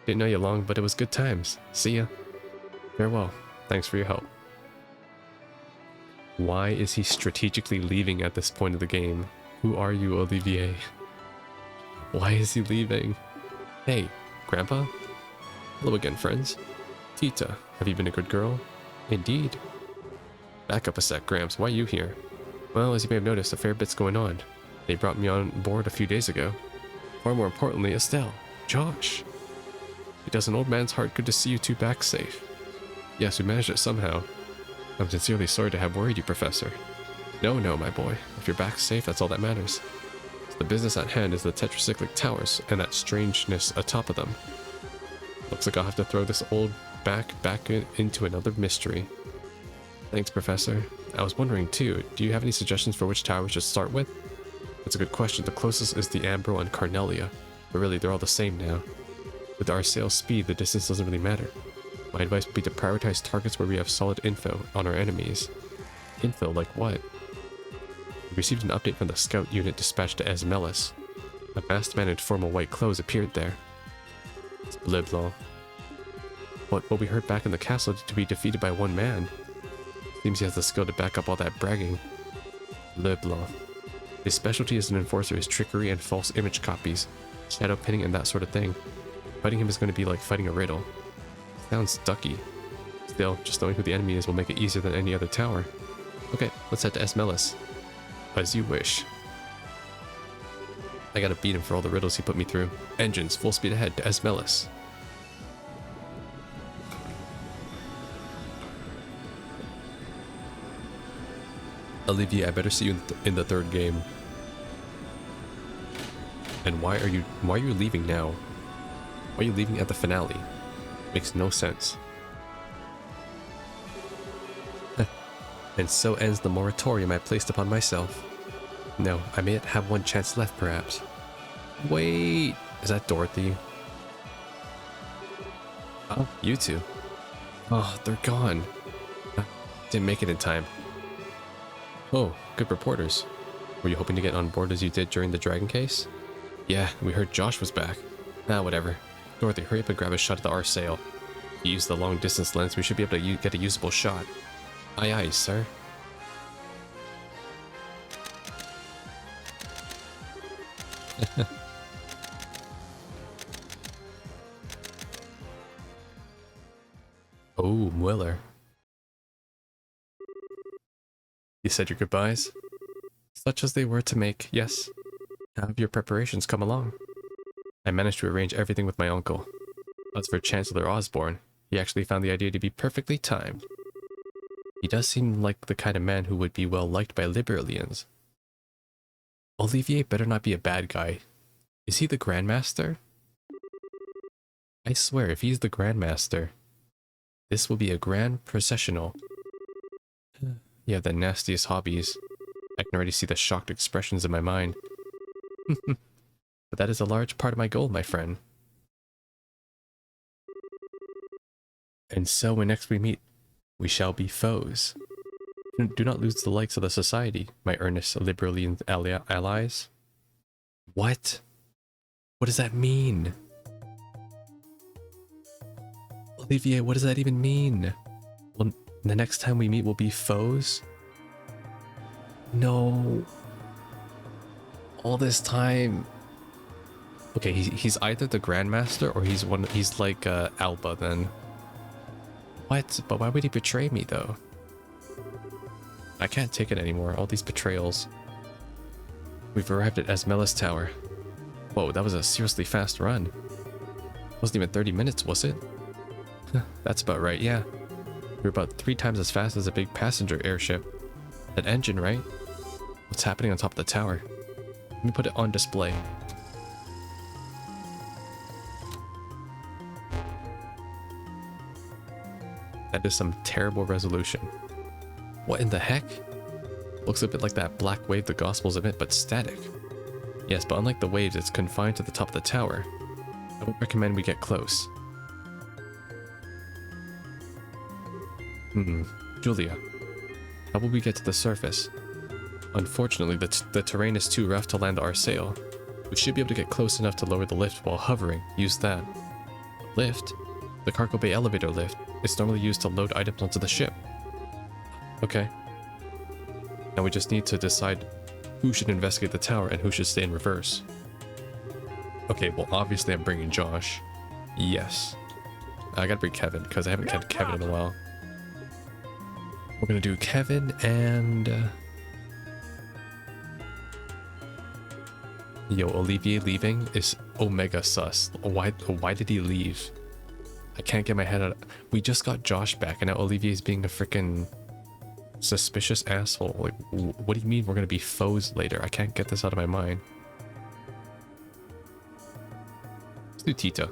Didn't know you long, but it was good times. See ya. Farewell. Thanks for your help. Why is he strategically leaving at this point of the game? Who are you, Olivier? Why is he leaving? Hey, Grandpa? Hello again, friends. Tita, have you been a good girl? Indeed. Back up a sec, Gramps. Why are you here? Well, as you may have noticed, a fair bit's going on. They brought me on board a few days ago. Far more importantly, Estelle. Josh. It does an old man's heart good to see you two back safe. Yes, we managed it somehow. I'm sincerely sorry to have worried you, Professor. No, my boy. If you're back safe, that's all that matters. So the business at hand is the tetracyclic towers and that strangeness atop of them. Looks like I'll have to throw this old back into another mystery. Thanks, Professor. I was wondering too, do you have any suggestions for which tower we should start with? That's a good question. The closest is the Ambro and Carnelia, but really they're all the same now. With our sail speed, the distance doesn't really matter. My advice would be to prioritize targets where we have solid info on our enemies. Info like what? We received an update from the scout unit dispatched to Esmelis. A masked man in formal white clothes appeared there. It's Leblanc. What we heard back in the castle to be defeated by one man. Seems he has the skill to back up all that bragging. Leblanc. His specialty as an enforcer is trickery and false image copies, shadow pinning and that sort of thing. Fighting him is going to be like fighting a riddle. Sounds ducky. Still, just knowing who the enemy is will make it easier than any other tower. Okay, let's head to Esmelis. As you wish. I gotta beat him for all the riddles he put me through. Engines, full speed ahead to Esmelis. Olivier, I better see you in the third game. And why are you leaving now? Why are you leaving at the finale? Makes no sense. And so ends the moratorium I placed upon myself. No, I may have one chance left, perhaps. Wait, is that Dorothy? Oh, you two. Oh, they're gone. Didn't make it in time. Oh, good reporters. Were you hoping to get on board as you did during the dragon case? Yeah, we heard Josh was back. Ah, whatever. Dorothy, hurry up and grab a shot at the sail. If you use the long distance lens, we should be able to get a usable shot. Aye, aye, sir. Oh, Mueller. You said your goodbyes? Such as they were to make, yes. How have your preparations come along? I managed to arrange everything with my uncle. As for Chancellor Osborne, he actually found the idea to be perfectly timed. He does seem like the kind of man who would be well liked by Liberalians. Olivier better not be a bad guy. Is he the Grandmaster? I swear, if he's the Grandmaster, This will be a grand processional. You have the nastiest hobbies. I can already see the shocked expressions in my mind. But that is a large part of my goal, my friend. And so when next we meet, we shall be foes. Do not lose the likes of the society, my earnest liberalian allies. What? What does that mean? Olivier, what does that even mean? Well, the next time we meet, we'll be foes? No. All this time. Okay, he's either the Grandmaster or he's like Alba then. What? But why would he betray me though? I can't take it anymore, all these betrayals. We've arrived at Esmella's tower. Whoa, that was a seriously fast run. Wasn't even 30 minutes, was it? That's about right, yeah. We're about 3 times as fast as a big passenger airship. That engine, right? What's happening on top of the tower? Let me put it on display. That is some terrible resolution. What in the heck? Looks a bit like that black wave the Gospels emit, but static. Yes, but unlike the waves, it's confined to the top of the tower. I would recommend we get close. Julia, how will we get to the surface? Unfortunately, the terrain is too rough to land our sail. We should be able to get close enough to lower the lift while hovering. Use that. Lift? The cargo bay elevator lift. It's normally used to load items onto the ship. Okay. Now we just need to decide who should investigate the tower and who should stay in reverse. Okay, well obviously I'm bringing Josh. Yes. I gotta bring Kevin, because I haven't kept Kevin in a while. We're gonna do Kevin and... Yo, Olivier leaving is omega sus. Why did he leave? I can't get my head out. We just got Josh back and now Olivier's being a freaking suspicious asshole. Like, what do you mean we're gonna be foes later? I can't get this out of my mind. Let's do Tita.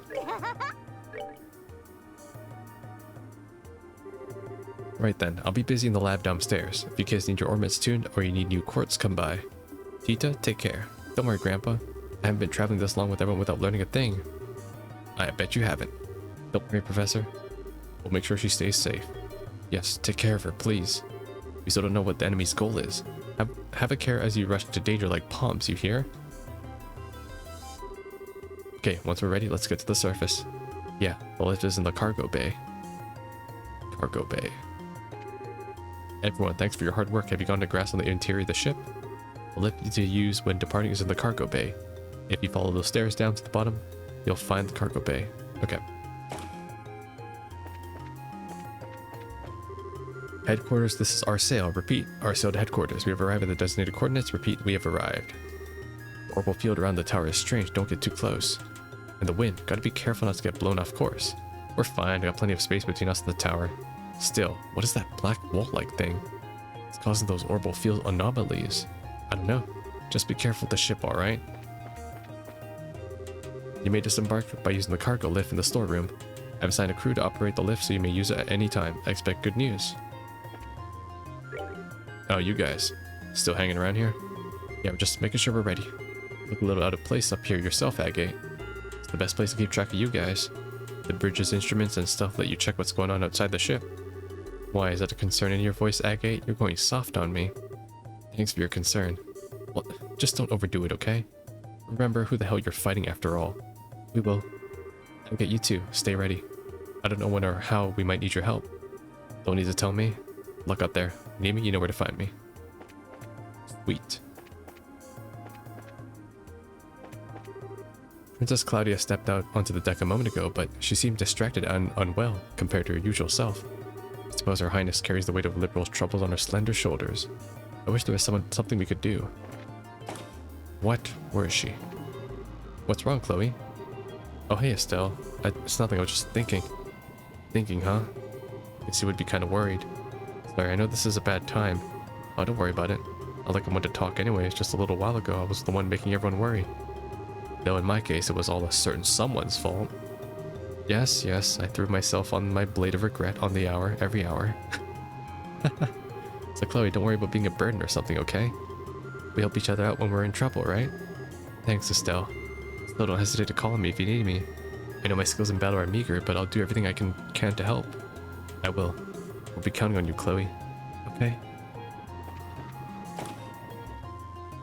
Right then, I'll be busy in the lab downstairs. If you kids need your orbits tuned or you need new quartz, come by. Tita, take care. Don't worry, Grandpa. I haven't been traveling this long with everyone without learning a thing. I bet you haven't. Don't worry, Professor. We'll make sure she stays safe. Yes, take care of her, please. We still don't know what the enemy's goal is. Have a care as you rush into danger like palms, you hear? Okay, once we're ready, let's get to the surface. Yeah, the lift is in the cargo bay. Cargo bay. Everyone, thanks for your hard work. Have you gone to grass on the interior of the ship? The lift to use when departing is in the cargo bay. If you follow those stairs down to the bottom, you'll find the cargo bay. Okay. Headquarters, this is our sail. Repeat, our sail to headquarters. We have arrived at the designated coordinates. Repeat, we have arrived. The orbital field around the tower is strange. Don't get too close. And the wind. Gotta be careful not to get blown off course. We're fine. I got plenty of space between us and the tower. Still, what is that black wall-like thing? It's causing those orbital field anomalies. I don't know. Just be careful with the ship, alright? You may disembark by using the cargo lift in the storeroom. I've assigned a crew to operate the lift so you may use it at any time. I expect good news. Oh, you guys. Still hanging around here? Yeah, we're just making sure we're ready. Look a little out of place up here yourself, Agate. It's the best place to keep track of you guys. The bridges, instruments, and stuff let you check what's going on outside the ship. Why, is that a concern in your voice, Agate? You're going soft on me. Thanks for your concern. Well, just don't overdo it, okay? Remember who the hell you're fighting after all. We will. Agate, you too. Stay ready. I don't know when or how we might need your help. Don't need to tell me. Luck out there. Need me, you know where to find me. Sweet. Princess Claudia stepped out onto the deck a moment ago, but she seemed distracted and unwell compared to her usual self. I suppose her highness carries the weight of liberals' troubles on her slender shoulders. I wish there was something we could do. What? Where is she? What's wrong, Chloe? Oh, hey, Estelle. It's nothing, I was just thinking. Thinking, huh? Guess you would be kind of worried. Sorry, I know this is a bad time. Oh, don't worry about it. Not like I wanted to talk anyways. Just a little while ago, I was the one making everyone worry. Though in my case, it was all a certain someone's fault. Yes, yes, I threw myself on my blade of regret on the hour, every hour. So Chloe, don't worry about being a burden or something, okay? We help each other out when we're in trouble, right? Thanks, Estelle. Still don't hesitate to call on me if you need me. I know my skills in battle are meager, but I'll do everything I can to help. I will. We'll be counting on you, Chloe. Okay?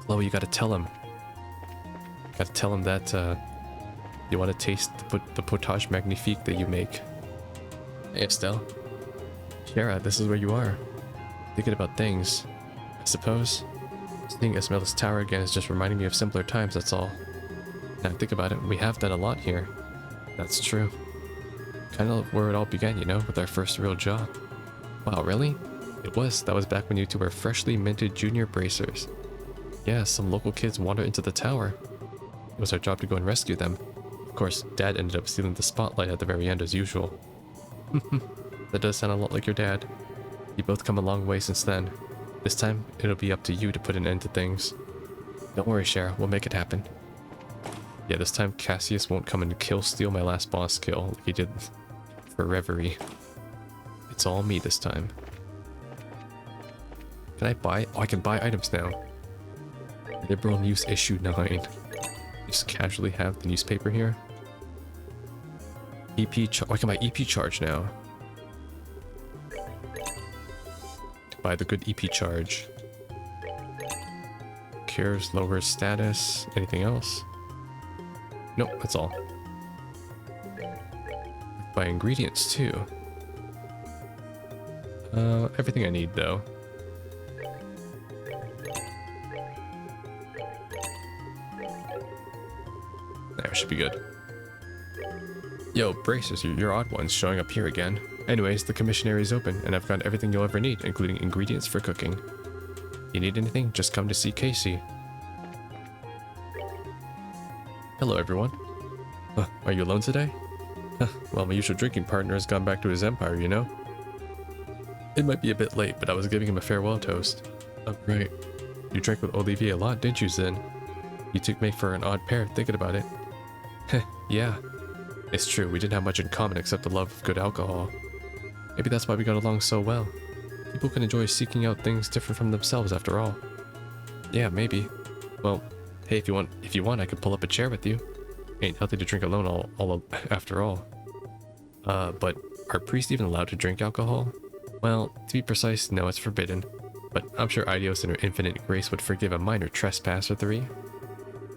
Chloe, you gotta tell him. Gotta tell him that, you want to taste the potage magnifique that you make. Hey, Estelle. Shara, this is where you are. Thinking about things, I suppose. Seeing Esmeralda's tower again is just reminding me of simpler times, that's all. Now think about it, we have done a lot here. That's true. Kind of where it all began, you know, with our first real job. Wow, really? It was. That was back when you two were freshly minted junior bracers. Yeah, some local kids wandered into the tower. It was our job to go and rescue them. Of course, Dad ended up stealing the spotlight at the very end as usual. That does sound a lot like your dad. You both come a long way since then. This time, it'll be up to you to put an end to things. Don't worry, Shara, we'll make it happen. Yeah, this time Cassius won't come and steal my last boss kill like he did for Reverie. It's all me this time. Can I buy? Oh, I can buy items now. Liberal News issue 9. Just casually have the newspaper here. I can buy EP charge now. Buy the good EP charge. Cures, lowers status. Anything else? Nope, that's all. Buy ingredients too. Everything I need though. There, should be good. Yo, Bracers, you're odd ones showing up here again. Anyways, the commission area is open, and I've got everything you'll ever need, including ingredients for cooking. You need anything, just come to see Casey. Hello, everyone. Are you alone today? Well, my usual drinking partner has gone back to his empire, you know? It might be a bit late, but I was giving him a farewell toast. Oh, right. You drank with Olivier a lot, didn't you, Zin? You two make for an odd pair, thinking about it. Yeah. It's true, we didn't have much in common except the love of good alcohol. Maybe that's why we got along so well. People can enjoy seeking out things different from themselves after all. Yeah, maybe. Well, hey, if you want, I could pull up a chair with you. Ain't healthy to drink alone all after all. But are priests even allowed to drink alcohol? Well, to be precise, no, it's forbidden. But I'm sure Idios in her infinite grace would forgive a minor trespass or 3.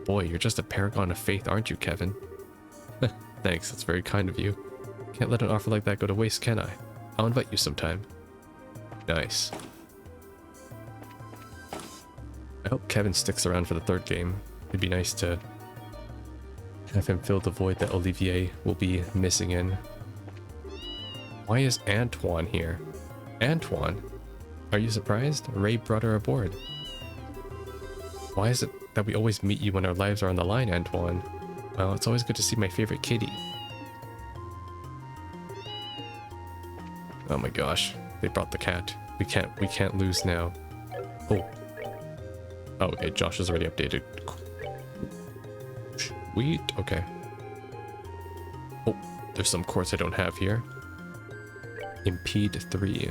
Boy, you're just a paragon of faith, aren't you, Kevin? Thanks, that's very kind of you. Can't let an offer like that go to waste, can I? I'll invite you sometime. Nice. I hope Kevin sticks around for the 3rd game. It'd be nice to have him fill the void that Olivier will be missing in. Why is Antoine here? Antoine? Are you surprised? Ray brought her aboard. Why is it that we always meet you when our lives are on the line, Antoine? Well, it's always good to see my favorite kitty. Oh my gosh, they brought the cat. We can't lose now. Oh. Oh, okay, Josh has already updated. Sweet, okay. Oh, there's some quartz I don't have here. Impede 3.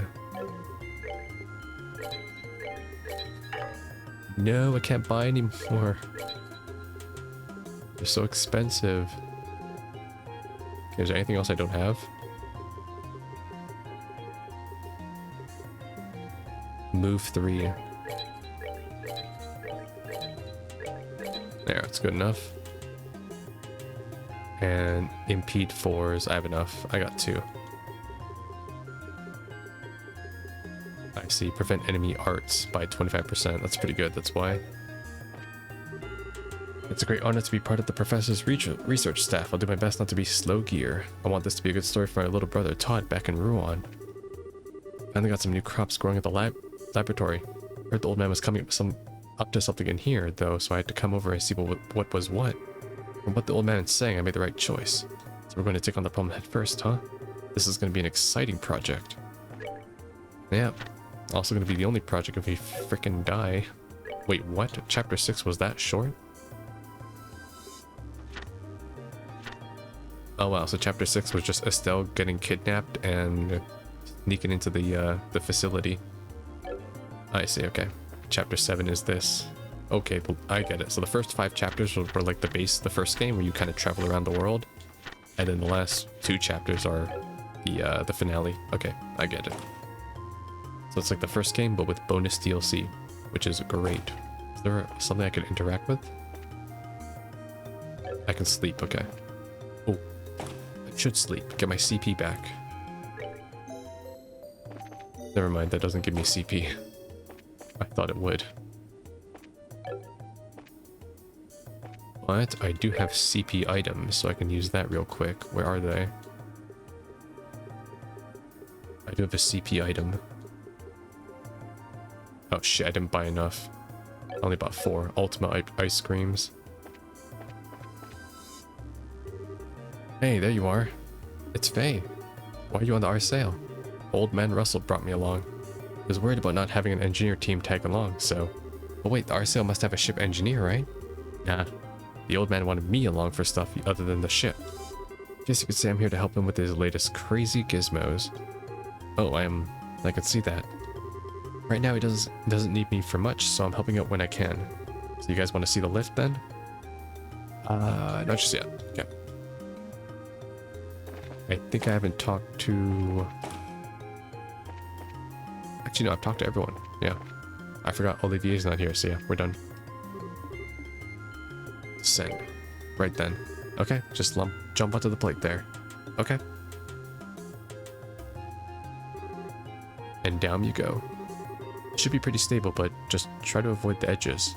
No, I can't buy any more. They're so expensive. Okay, is there anything else I don't have? Move 3. There, it's good enough. And impede 4s, I have enough. I got 2. I see. Prevent enemy arts by 25%. That's pretty good, that's why. It's a great honor to be part of the professor's research staff. I'll do my best not to be slow gear. I want this to be a good story for my little brother Todd back in Rouen. Finally got some new crops growing at the laboratory. Heard the old man was coming up to something in here, though, so I had to come over and see what was what. From what the old man is saying, I made the right choice. So we're going to take on the problem head first, huh? This is going to be an exciting project. Yeah. Also going to be the only project if we frickin' die. Wait, what? Chapter 6 was that short? Oh wow, so chapter 6 was just Estelle getting kidnapped and sneaking into the facility. I see, okay. Chapter 7 is this. Okay, I get it. So the first 5 chapters were like the base of the first game where you kind of travel around the world. And then the last 2 chapters are the finale. Okay, I get it. So it's like the first game, but with bonus DLC, which is great. Is there something I can interact with? I can sleep, okay. Oh, I should sleep. Get my CP back. Never mind, that doesn't give me CP. I thought it would. But I do have CP items, so I can use that real quick. Where are they? I do have a CP item. Oh shit, I didn't buy enough. I only bought 4 ultimate ice creams. Hey, there you are. It's Faye. Why are you on our sale? Old man Russell brought me along. I was worried about not having an engineer team tag along, so... But wait, the RSAIL must have a ship engineer, right? Nah. The old man wanted me along for stuff other than the ship. Guess you could say I'm here to help him with his latest crazy gizmos. Oh, I can see that. Right now he doesn't need me for much, so I'm helping out when I can. So you guys want to see the lift then? Not just yet. Okay. I think I haven't talked to... Actually, no, I've talked to everyone. Yeah. I forgot Olivier's not here, so yeah, we're done. Send. Right then. Okay, just jump onto the plate there. Okay. And down you go. Should be pretty stable, but just try to avoid the edges.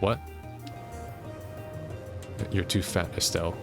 What? You're too fat, Estelle.